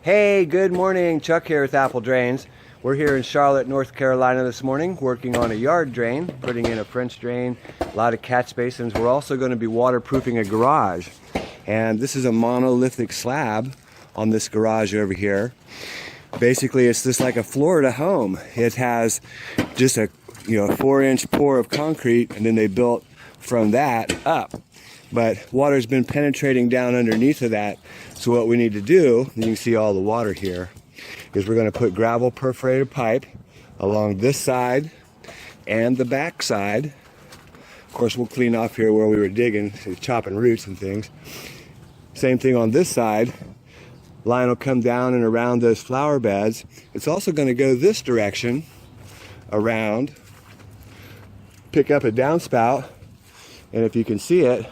Hey, good morning. Chuck here with Apple Drains. We're here in Charlotte, North Carolina this morning working on a yard drain, putting in a French drain, a lot of catch basins. We're also going to be waterproofing a garage. And this is a monolithic slab on this garage over here. Basically, it's just like a Florida home. It has just a 4-inch pour of concrete, and then they built from that up. But water's been penetrating down underneath of that. So what we need to do, and you can see all the water here, is we're going to put gravel perforated pipe along this side and the back side. Of course, we'll clean off here where we were digging, chopping roots and things. Same thing on this side. Line will come down and around those flower beds. It's also going to go this direction around, pick up a downspout, and if you can see it,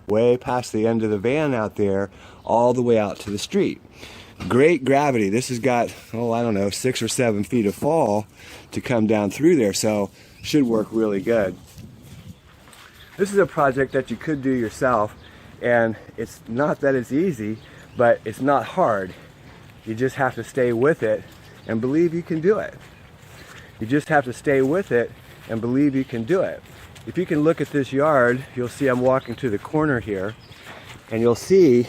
way past the end of the van out there, all the way out to the street. Great gravity. This has got, I don't know, 6 or 7 feet of fall to come down through there, so should work really good. This is a project that you could do yourself, and it's not that it's easy, but it's not hard. You just have to stay with it and believe you can do it. You just have to stay with it and believe you can do it. If you can look at this yard, you'll see I'm walking to the corner here, and you'll see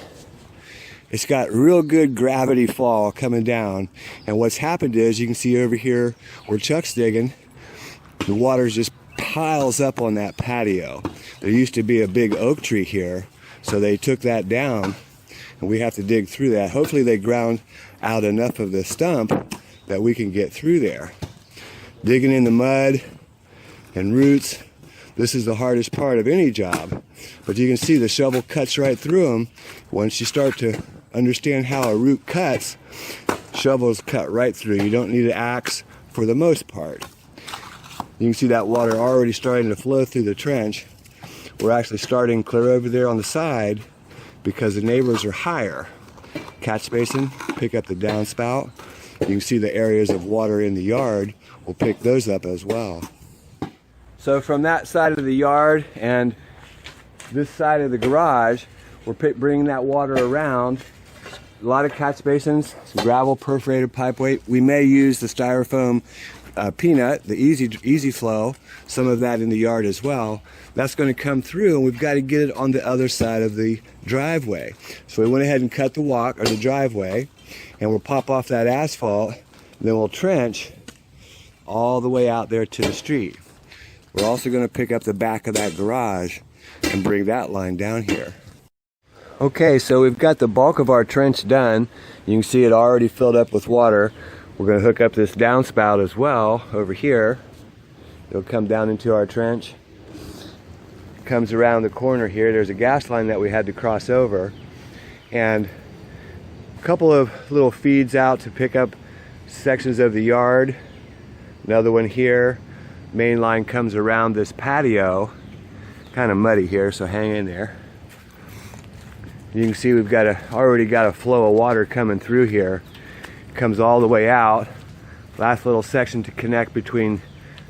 it's got real good gravity fall coming down. And what's happened is, you can see over here where Chuck's digging, the water just piles up on that patio. There used to be a big oak tree here, so they took that down, and we have to dig through that. Hopefully they ground out enough of the stump that we can get through there. Digging in the mud and roots, this is the hardest part of any job, but you can see the shovel cuts right through them. Once you start to understand how a root cuts, shovels cut right through. You don't need an axe for the most part. You can see that water already starting to flow through the trench. We're actually starting clear over there on the side because the neighbors are higher. Catch basin, pick up the downspout. You can see the areas of water in the yard. We'll pick those up as well. So from that side of the yard and this side of the garage, we're bringing that water around. A lot of catch basins, some gravel perforated pipe weight. We may use the styrofoam peanut, the easy flow, some of that in the yard as well. That's going to come through, and we've got to get it on the other side of the driveway. So we went ahead and cut the walk, or the driveway, and we'll pop off that asphalt, and then we'll trench all the way out there to the street. We're also going to pick up the back of that garage and bring that line down here. Okay, so we've got the bulk of our trench done. You can see it already filled up with water. We're going to hook up this downspout as well over here. It'll come down into our trench. Comes around the corner here. There's a gas line that we had to cross over. And a couple of little feeds out to pick up sections of the yard. Another one here. Main line comes around this patio. Kind of muddy here, so hang in there. You can see we've already got a flow of water coming through here. It comes all the way out. Last little section to connect between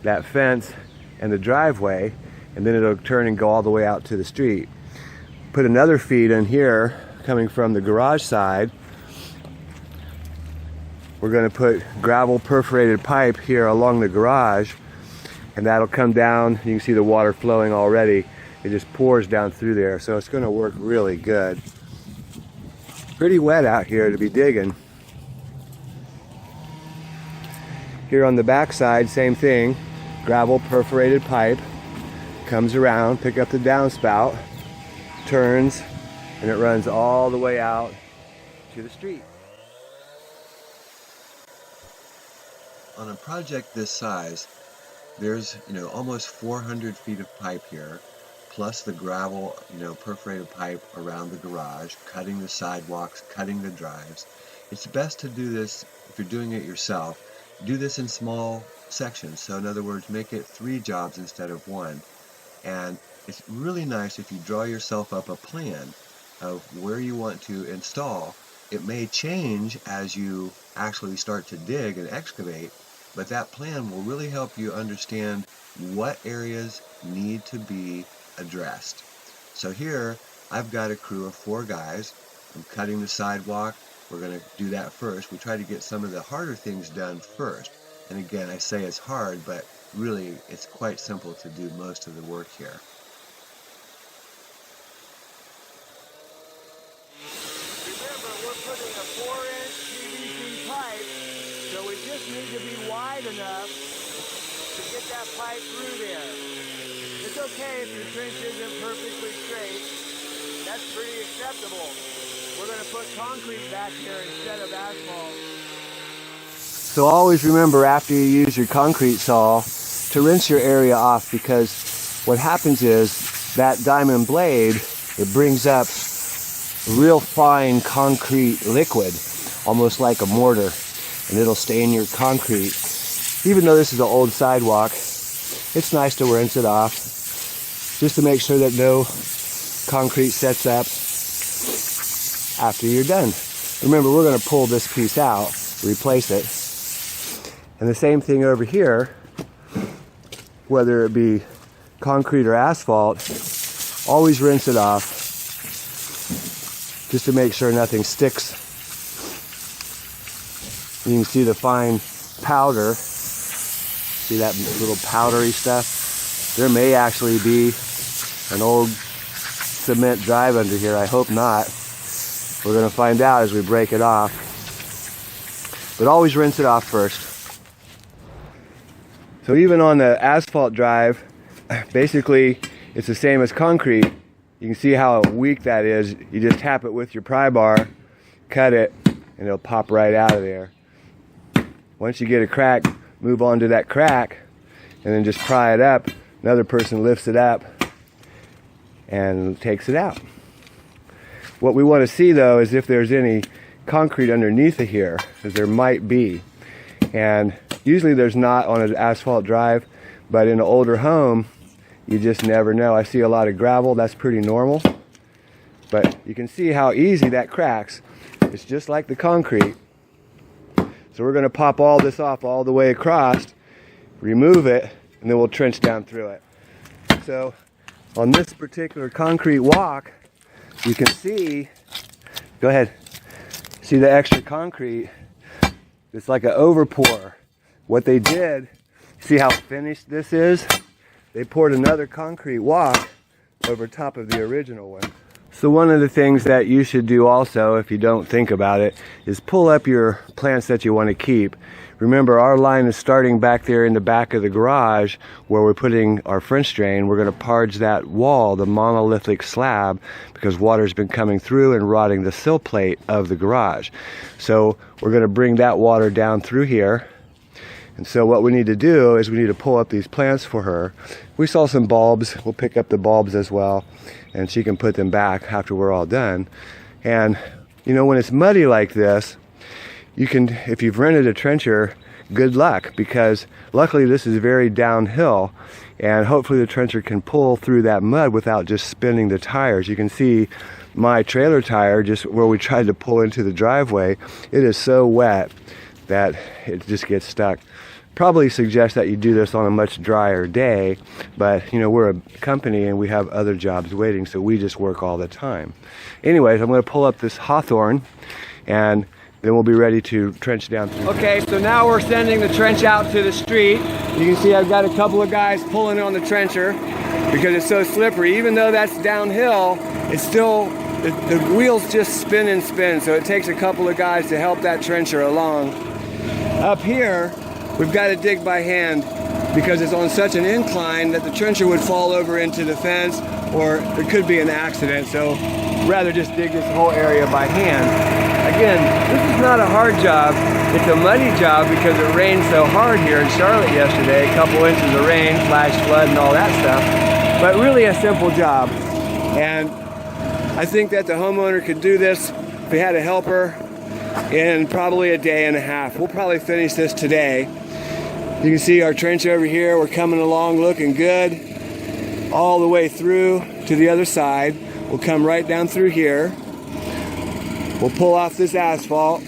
that fence and the driveway, and then it'll turn and go all the way out to the street. Put another feed in here coming from the garage side. We're going to put gravel perforated pipe here along the garage, and that'll come down. You can see the water flowing already. It just pours down through there, so it's going to work really good. Pretty wet out here to be digging. Here on the back side, same thing. Gravel perforated pipe comes around, pick up the downspout, turns, and it runs all the way out to the street. On a project this size, there's almost 400 feet of pipe here, plus the gravel perforated pipe around the garage, cutting the sidewalks, cutting the drives. It's best to do this, if you're doing it yourself, do this in small sections. So in other words, make it 3 jobs instead of 1. And it's really nice if you draw yourself up a plan of where you want to install. It may change as you actually start to dig and excavate, but that plan will really help you understand what areas need to be addressed. So here I've got a crew of 4 guys. I'm cutting the sidewalk, we're going to do that first. We try to get some of the harder things done first. And again, I say it's hard, but really it's quite simple to do most of the work here. Remember, we're putting a 4-inch PVC pipe, so we just need to be wide enough to get that pipe through there. It's okay if your trench isn't perfectly straight. That's pretty acceptable. We're going to put concrete back here instead of asphalt. So always remember after you use your concrete saw to rinse your area off, because what happens is that diamond blade, it brings up real fine concrete liquid, almost like a mortar, and it'll stain your concrete. Even though this is an old sidewalk, it's nice to rinse it off just to make sure that no concrete sets up after you're done. Remember, we're going to pull this piece out, replace it. And the same thing over here, whether it be concrete or asphalt, always rinse it off just to make sure nothing sticks. You can see the fine powder. See that little powdery stuff? There may actually be an old cement drive under here. I hope not. We're going to find out as we break it off. But always rinse it off first. So even on the asphalt drive, basically it's the same as concrete. You can see how weak that is. You just tap it with your pry bar, cut it, and it'll pop right out of there. Once you get a crack, move on to that crack, and then just pry it up. Another person lifts it up and takes it out. What we want to see though is if there's any concrete underneath of here, because there might be. And usually there's not on an asphalt drive, but in an older home, you just never know. I see a lot of gravel, that's pretty normal. But you can see how easy that cracks. It's just like the concrete. So we're going to pop all this off all the way across, remove it, and then we'll trench down through it. So on this particular concrete walk, you can see, go ahead, see the extra concrete. It's like an overpour. What they did, see how finished this is? They poured another concrete walk over top of the original one. So one of the things that you should do also, if you don't think about it, is pull up your plants that you want to keep. Remember, our line is starting back there in the back of the garage where we're putting our French drain. We're going to parge that wall, the monolithic slab, because water's been coming through and rotting the sill plate of the garage. So we're going to bring that water down through here. And so what we need to do is we need to pull up these plants for her. We saw some bulbs. We'll pick up the bulbs as well, and she can put them back after we're all done. And you know, when it's muddy like this, you can, if you've rented a trencher, good luck, because luckily this is very downhill, and hopefully the trencher can pull through that mud without just spinning the tires. You can see my trailer tire, just where we tried to pull into the driveway, it is so wet that it just gets stuck. Probably suggest that you do this on a much drier day, but you know, we're a company and we have other jobs waiting, so we just work all the time. Anyways, I'm going to pull up this hawthorn and then we'll be ready to trench down through. Okay, so now we're sending the trench out to the street. You can see I've got a couple of guys pulling on the trencher because it's so slippery. Even though that's downhill, it's still, the wheels just spin and spin, so it takes a couple of guys to help that trencher along. Up here, we've got to dig by hand because it's on such an incline that the trencher would fall over into the fence, or there could be an accident, so rather just dig this whole area by hand. Again, this is not a hard job, it's a muddy job because it rained so hard here in Charlotte yesterday, a couple inches of rain, flash flood and all that stuff, but really a simple job. And I think that the homeowner could do this if he had a helper in probably a day and a half. We'll probably finish this today. You can see our trench over here, we're coming along looking good all the way through to the other side. We'll come right down through here. We'll pull off this asphalt,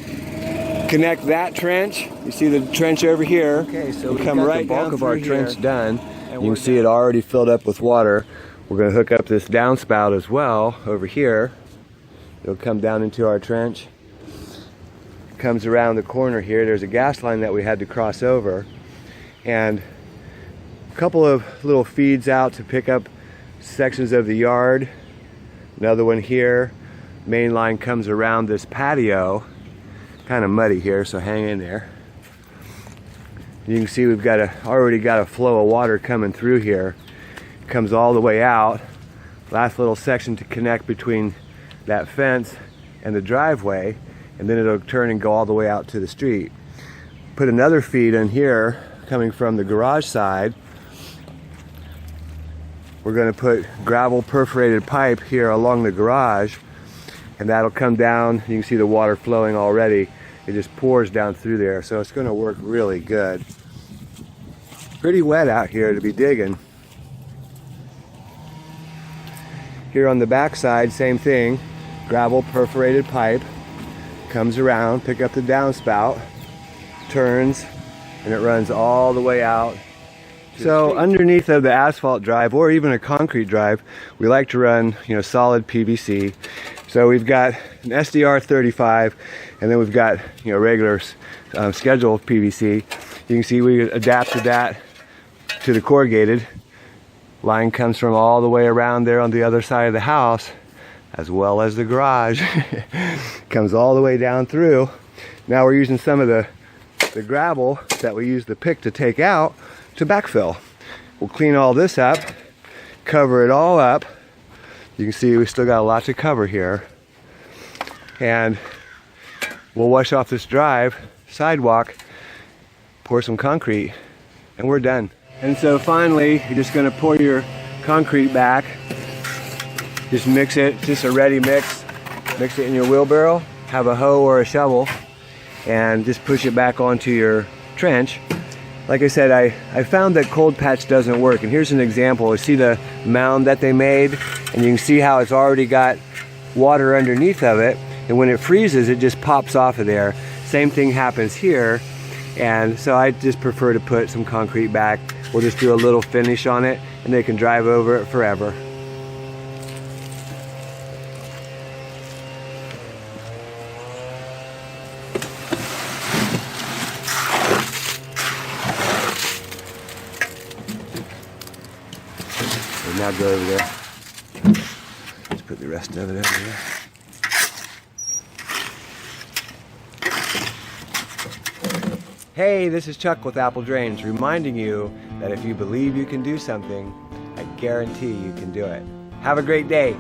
connect that trench. You see the trench over here. Okay, so we'll come right down of our trench done. You can see it already filled up with water. We're going to hook up this downspout as well over here. It'll come down into our trench. comes around the corner here. There's a gas line that we had to cross over, and a couple of little feeds out to pick up sections of the yard. Another one here. Main line comes around this patio. Kind of muddy here, so hang in there. You can see we've got already got a flow of water coming through here. Comes all the way out. Last little section to connect between that fence and the driveway, and then it'll turn and go all the way out to the street. Put another feed in here coming from the garage side. We're going to put gravel perforated pipe here along the garage, and that'll come down. You can see the water flowing already. It just pours down through there, so it's going to work really good. Pretty wet out here to be digging. Here on the back side, same thing. Gravel perforated pipe comes around, pick up the downspout, turns, and it runs all the way out. So underneath of the asphalt drive, or even a concrete drive, we like to run, solid PVC. So we've got an SDR 35, and then we've got, regular scheduled PVC. You can see we adapted that to the corrugated. Line comes from all the way around there on the other side of the house, as well as the garage. Comes all the way down through. Now we're using some of the gravel that we used the pick to take out to backfill. We'll clean all this up, cover it all up. You can see we still got a lot to cover here. And we'll wash off this sidewalk, pour some concrete, and we're done. And so finally, you're just gonna pour your concrete back. Just mix it, just a ready mix. Mix it in your wheelbarrow, have a hoe or a shovel, and just push it back onto your trench. Like I said, I found that cold patch doesn't work, and here's an example. You see the mound that they made, and you can see how it's already got water underneath of it, and when it freezes, it just pops off of there. Same thing happens here, and so I just prefer to put some concrete back. We'll just do a little finish on it, and they can drive over it forever. Now go over there. Let's put the rest of it over there. Hey, this is Chuck with Apple Drains, reminding you that if you believe you can do something, I guarantee you can do it. Have a great day.